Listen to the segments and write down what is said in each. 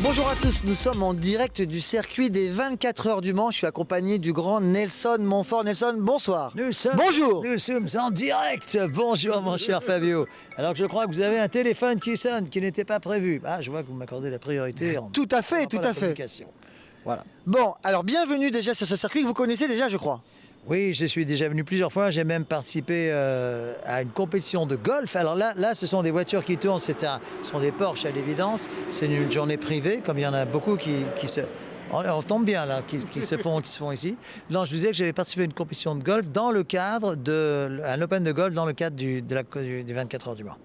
Bonjour à tous, nous sommes en direct du circuit des 24 heures du Mans. Je suis accompagné du grand Nelson Montfort. Nelson, bonsoir. Bonjour. Nous sommes en direct. Bonjour mon cher Fabio. Alors je crois que vous avez un téléphone qui sonne, qui n'était pas prévu. Ah, je vois que vous m'accordez la priorité. Tout à fait, tout à fait. Voilà. Bon, alors bienvenue déjà sur ce circuit que vous connaissez déjà, je crois. Oui, je suis déjà venu plusieurs fois. J'ai même participé à une compétition de golf. Alors là, ce sont des voitures qui tournent. Ce sont des Porsche à l'évidence. C'est une journée privée, comme il y en a beaucoup qui se... On tombe bien là, qui se font ici. Non, je vous disais que j'avais participé à une compétition de golf dans le cadre d'un Open de golf dans le cadre des 24 heures du Mans.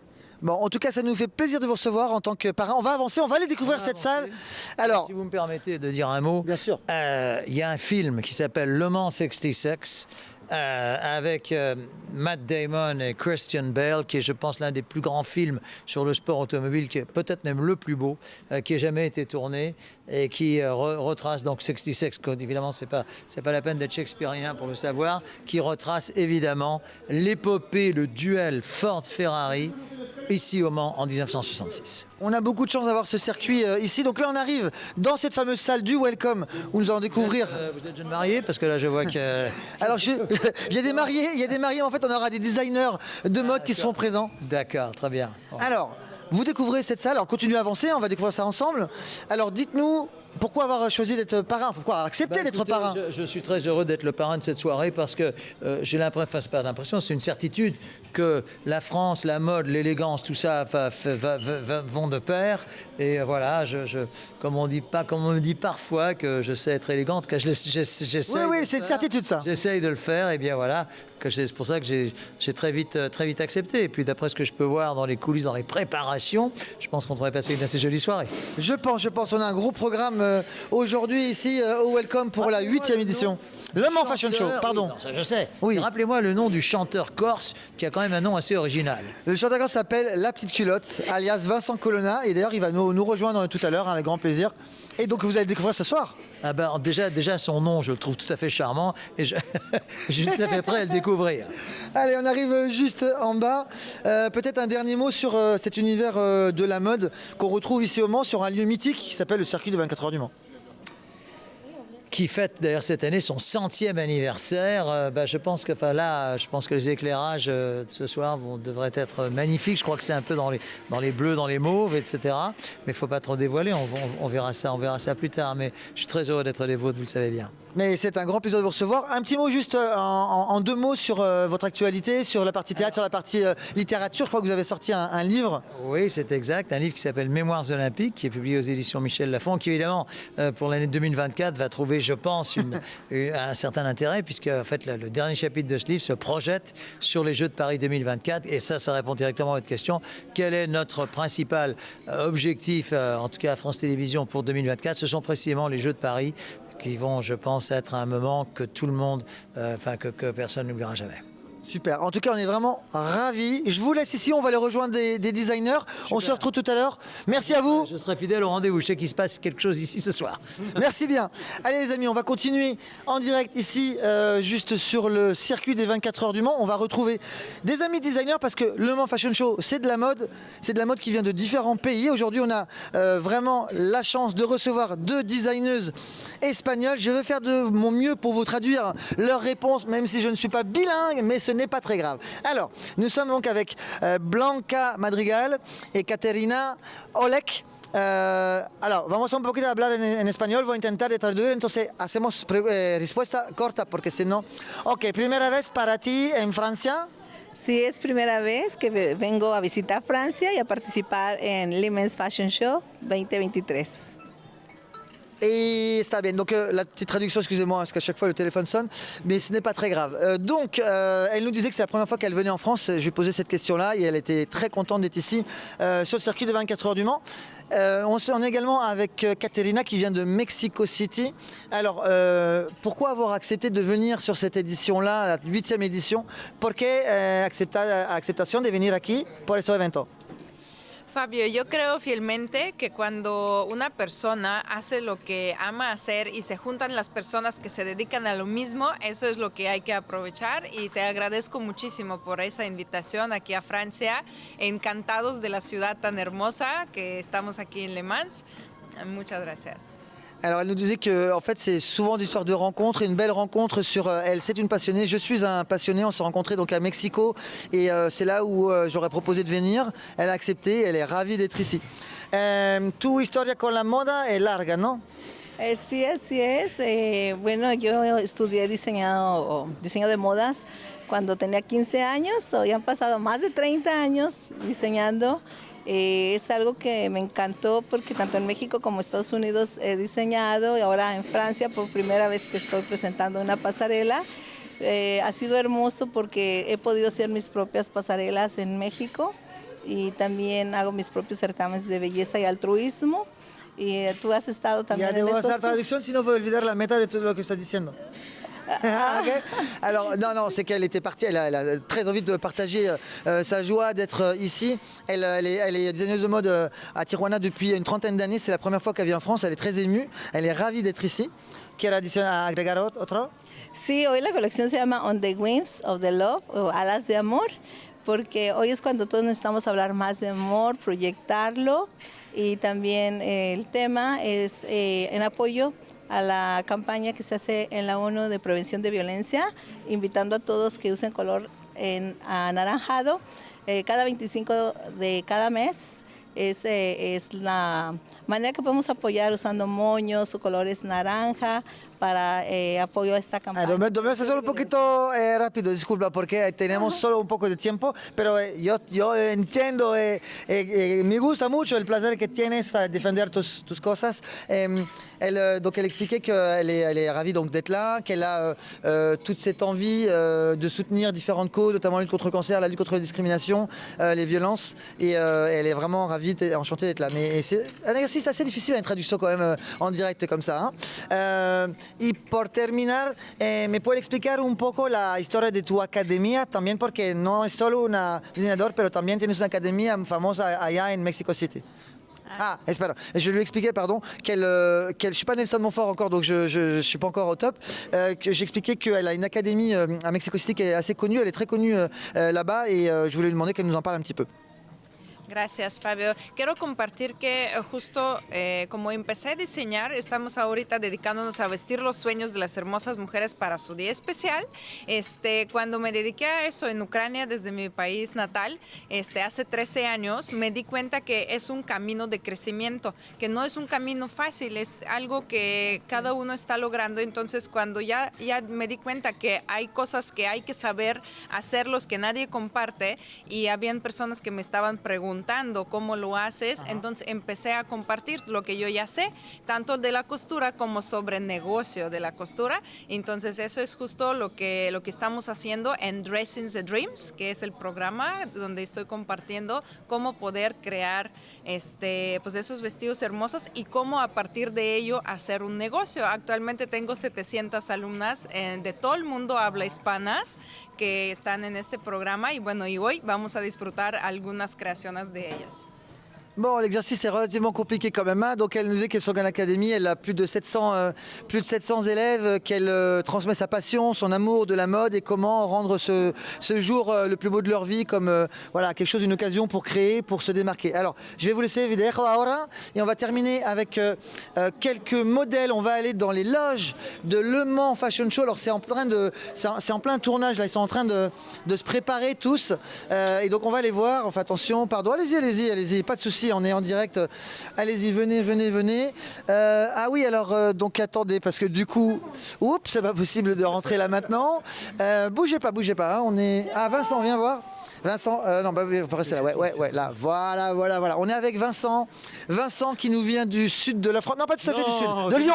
Bon, en tout cas, ça nous fait plaisir de vous recevoir en tant que parrain. On va avancer, on va aller découvrir cette salle. Alors, si vous me permettez de dire un mot. Bien sûr. Il y a un film qui s'appelle Le Mans 66 avec Matt Damon et Christian Bale, qui est, je pense, l'un des plus grands films sur le sport automobile, qui est peut-être même le plus beau, qui ait jamais été tourné et qui retrace donc 66, évidemment, c'est pas la peine d'être shakespearien pour le savoir, qui retrace évidemment l'épopée, le duel Ford-Ferrari ici au Mans en 1966. On a beaucoup de chance d'avoir ce circuit ici. Donc là, on arrive dans cette fameuse salle du Welcome où nous allons découvrir. Vous êtes jeune marié parce que là, je vois que. Alors, il y a des mariés. En fait, on aura des designers de mode qui seront présents. D'accord, très bien. Bon. Alors, vous découvrez cette salle. Alors, continuez à avancer. On va découvrir ça ensemble. Alors, dites-nous. Pourquoi avoir choisi d'être parrain? Pourquoi avoir accepté d'être parrain? Je suis très heureux d'être le parrain de cette soirée parce que j'ai l'impression, enfin c'est pas l'impression, c'est une certitude que la France, la mode, l'élégance, tout ça vont de pair. Et voilà, comme on me dit parfois que je sais être élégante, que j'essaie. Oui, c'est une certitude ça. J'essaye de le faire, et bien voilà. C'est pour ça que j'ai très vite accepté. Et puis d'après ce que je peux voir dans les coulisses, dans les préparations, je pense qu'on devrait passer une assez jolie soirée. Je pense. On a un gros programme aujourd'hui ici au Welcome pour la 8e édition. Le Mans Fashion Show, pardon. Oui, non, ça je sais. Oui. Rappelez-moi le nom du chanteur corse qui a quand même un nom assez original. Le chanteur corse s'appelle La Petite Culotte, alias Vincent Colonna. Et d'ailleurs, il va nous rejoindre tout à l'heure avec grand plaisir. Et donc, vous allez découvrir ce soir. Ah ben, déjà son nom, je le trouve tout à fait charmant et je suis tout à fait prêt à le découvrir. Allez, on arrive juste en bas. Peut-être un dernier mot sur cet univers de la mode qu'on retrouve ici au Mans sur un lieu mythique qui s'appelle le circuit des 24 heures du Mans. Qui fête d'ailleurs cette année son 100e anniversaire. Je pense que les éclairages de ce soir devraient être magnifiques. Je crois que c'est un peu dans les bleus, dans les mauves, etc. Mais il ne faut pas trop dévoiler, on verra ça plus tard. Mais je suis très heureux d'être les vôtres, vous le savez bien. Mais c'est un grand plaisir de vous recevoir. Un petit mot juste en deux mots sur votre actualité, sur la partie théâtre, sur la partie littérature. Je crois que vous avez sorti un livre. Oui, c'est exact. Un livre qui s'appelle Mémoires olympiques, qui est publié aux éditions Michel Lafon, qui évidemment, pour l'année 2024, va trouver, je pense, un certain intérêt, puisque en fait, le dernier chapitre de ce livre se projette sur les Jeux de Paris 2024. Et ça répond directement à votre question. Quel est notre principal objectif, en tout cas à France Télévisions pour 2024? Ce sont précisément les Jeux de Paris, qui vont, je pense, être un moment que tout le monde, que personne n'oubliera jamais. Super. En tout cas, on est vraiment ravis. Je vous laisse ici. On va aller rejoindre des designers. Super. On se retrouve tout à l'heure. Merci à vous. Je serai fidèle au rendez-vous. Je sais qu'il se passe quelque chose ici ce soir. Merci bien. Allez les amis, on va continuer en direct ici, juste sur le circuit des 24 heures du Mans. On va retrouver des amis designers parce que le Mans Fashion Show, c'est de la mode. C'est de la mode qui vient de différents pays. Aujourd'hui, on a vraiment la chance de recevoir deux designeuses espagnoles. Je vais faire de mon mieux pour vous traduire leurs réponses, même si je ne suis pas bilingue, mais ce n'est pas très grave. Alors, nous sommes donc avec Blanca Madrigal et Caterina Olek. Alors, vamos un poquito a hablar en español, voy a intentar de traducir, entonces hacemos respuesta corta porque si no... Ok, primera vez para ti en Francia. Sí, es primera vez que vengo a visitar Francia y a participar en Le Mans Fashion Show 2023. Et está bien, donc la petite traduction, excusez-moi, parce qu'à chaque fois le téléphone sonne, mais ce n'est pas très grave. Elle nous disait que c'est la première fois qu'elle venait en France. Je lui ai posé cette question-là et elle était très contente d'être ici sur le circuit de 24 heures du Mans. On est également avec Caterina qui vient de Mexico City. Alors, pourquoi avoir accepté de venir sur cette édition-là, la 8e édition? ¿Por qué aceptación de venir aquí por este evento? Fabio, yo creo fielmente que cuando una persona hace lo que ama hacer y se juntan las personas que se dedican a lo mismo, eso es lo que hay que aprovechar y te agradezco muchísimo por esa invitación aquí a Francia. Encantados de la ciudad tan hermosa que estamos aquí en Le Mans. Muchas gracias. Alors elle nous disait que en fait c'est souvent des histoires de rencontres, et une belle rencontre sur elle. C'est une passionnée, je suis un passionné. On s'est rencontrés donc à Mexico et c'est là où j'aurais proposé de venir. Elle a accepté, elle est ravie d'être ici. Tu historia con la moda es larga, ¿no? Sí, así es. Bueno, yo estudié diseño de modas cuando tenía 15 años. Hoy han pasado más de 30 años diseñando. Es algo que me encantó porque tanto en México como en Estados Unidos he diseñado y ahora en Francia por primera vez que estoy presentando una pasarela. Ha sido hermoso porque he podido hacer mis propias pasarelas en México y también hago mis propios certámenes de belleza y altruismo. Y tú has estado Ya también en debo hacer estos... traducción, sinon voy a olvidar la meta de todo lo que está diciendo. Ok. Alors non, c'est qu'elle était partie, elle a très envie de partager sa joie d'être ici. Elle est designeuse de mode à Tijuana depuis une trentaine d'années. C'est la première fois qu'elle vient en France. Elle est très émue. Elle est ravie d'être ici. ¿Quiere agregar otro? Sí, hoy la colección se llama On the Wings of the Love o Alas de Amor, porque hoy es cuando todos necesitamos hablar más de amor, proyectarlo y también el tema es en apoyo a la campaña que se hace en la ONU de prevención de violencia, invitando a todos que usen color anaranjado cada 25 de cada mes. Es la manera que podemos apoyar usando moños o colores naranja para apoyo a esta campaña. Debemos hacerlo un poquito rápido, disculpa, porque tenemos solo un poco de tiempo, pero yo entiendo, me gusta mucho el placer que tienes a defender tus cosas. Donc elle expliquait qu'elle est ravie donc d'être là, qu'elle a toute cette envie de soutenir différentes causes, notamment la lutte contre le cancer, la lutte contre la discrimination, les violences, et elle est vraiment ravie, enchantée d'être là. Mais c'est un exercice assez difficile à une traduction quand même en direct comme ça. Y por terminar, ¿me puede explicar un poco la historia de tu academia? También porque no es solo una diseñador, pero también tienes una academia famosa allá en Mexico City. Ah, espera, je lui expliquais, pardon, je suis pas Nelson Montfort encore, donc je suis pas encore au top. Que j'expliquais qu'elle a une académie à Mexico City qui est assez connue, elle est très connue là-bas, et je voulais lui demander qu'elle nous en parle un petit peu. Gracias, Fabio. Quiero compartir que justo como empecé a diseñar, estamos ahorita dedicándonos a vestir los sueños de las hermosas mujeres para su día especial. Cuando me dediqué a eso en Ucrania, desde mi país natal, hace 13 años, me di cuenta que es un camino de crecimiento, que no es un camino fácil, es algo que cada uno está logrando. Entonces, cuando ya me di cuenta que hay cosas que hay que saber hacerlos, que nadie comparte, y habían personas que me estaban preguntando cómo lo haces. Ajá. Entonces empecé a compartir lo que yo ya sé, tanto de la costura como sobre el negocio de la costura. Entonces eso es justo lo que estamos haciendo en Dressing the Dreams, que es el programa donde estoy compartiendo cómo poder crear pues esos vestidos hermosos y cómo a partir de ello hacer un negocio. Actualmente tengo 700 alumnas de todo el mundo habla hispanas que están en este programa, y bueno, y hoy vamos a disfrutar algunas creaciones de ellas. Bon, l'exercice est relativement compliqué quand même. Hein. Donc elle nous dit qu'elle s'organise l'académie, elle a plus de 700 élèves, qu'elle transmet sa passion, son amour de la mode et comment rendre ce jour le plus beau de leur vie comme voilà, quelque chose, une occasion pour créer, pour se démarquer. Alors, je vais vous laisser vidéo ahora et on va terminer avec quelques modèles. On va aller dans les loges de Le Mans Fashion Show. Alors c'est en plein tournage là, ils sont en train de se préparer tous et donc on va aller voir. Enfin attention, pardon, allez-y, pas de souci. On est en direct, allez-y, venez. Ah oui, alors, donc attendez, parce que du coup, oups, c'est pas possible de rentrer là maintenant. Bougez pas, hein, on est... Ah, Vincent, viens voir. Vincent, non, bah, vous pouvez rester là, ouais, là, voilà. On est avec Vincent qui nous vient du sud de la France, non pas tout à fait du sud, de Lyon.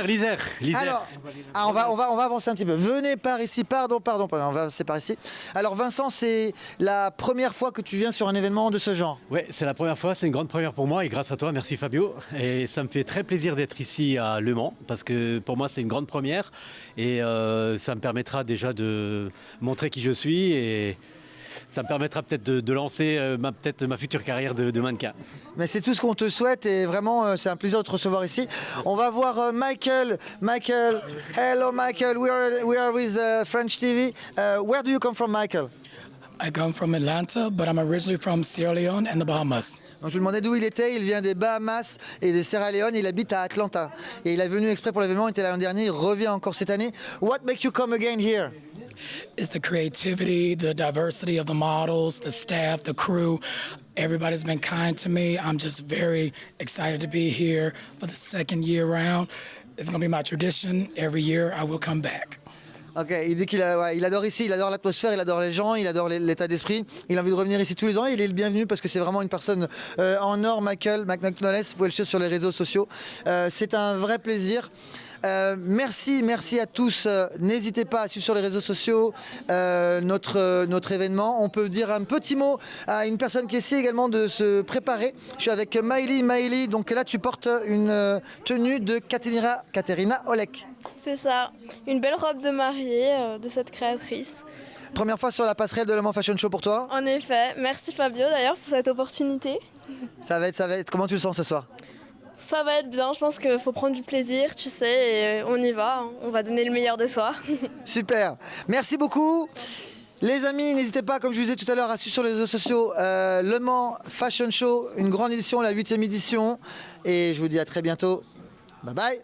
L'Isère. Alors, on va avancer un petit peu. Venez par ici, pardon, on va avancer par ici. Alors Vincent, c'est la première fois que tu viens sur un événement de ce genre. Ouais, c'est la première fois, c'est une grande première pour moi et grâce à toi, merci Fabio. Et ça me fait très plaisir d'être ici à Le Mans parce que pour moi c'est une grande première et ça me permettra déjà de montrer qui je suis et ça me permettra peut-être de lancer ma future carrière de mannequin. Mais c'est tout ce qu'on te souhaite et vraiment c'est un plaisir de te recevoir ici. On va voir Michael. Hello Michael, we are with French TV. Where do you come from, Michael? I come from Atlanta, but I'm originally from Sierra Leone and the Bahamas. Donc, je lui demandais d'où il était. Il vient des Bahamas et des Sierra Leone. Il habite à Atlanta. Et il est venu exprès pour l'événement. Il était là l'an dernier. Il revient encore cette année. What makes you come again here? It's the creativity, the diversity of the models, the staff, the crew. Everybody's been kind to me. I'm just very excited to be here for the second year round. It's going to be my tradition. Every year I will come back. Ok, il dit il adore ici, il adore l'atmosphère, il adore les gens, il adore l'état d'esprit. Il a envie de revenir ici tous les ans. Il est le bienvenu parce que c'est vraiment une personne en or, Michael McNaughton. Vous pouvez le suivre sur les réseaux sociaux. C'est un vrai plaisir. Merci à tous. N'hésitez pas à suivre sur les réseaux sociaux notre événement. On peut dire un petit mot à une personne qui essaie également de se préparer. Je suis avec Maïli. Maïli, donc là tu portes une tenue de Katerina Olek. C'est ça, une belle robe de mariée de cette créatrice. Première fois sur la passerelle de Le Mans Fashion Show pour toi? En effet, merci Fabio d'ailleurs pour cette opportunité. Ça va être. Comment tu le sens ce soir? Ça va être bien, je pense qu'il faut prendre du plaisir, tu sais, et on y va, on va donner le meilleur de soi. Super, merci beaucoup. Les amis, n'hésitez pas, comme je vous disais tout à l'heure, à suivre sur les réseaux sociaux Le Mans Fashion Show, une grande édition, la 8e édition. Et je vous dis à très bientôt. Bye bye.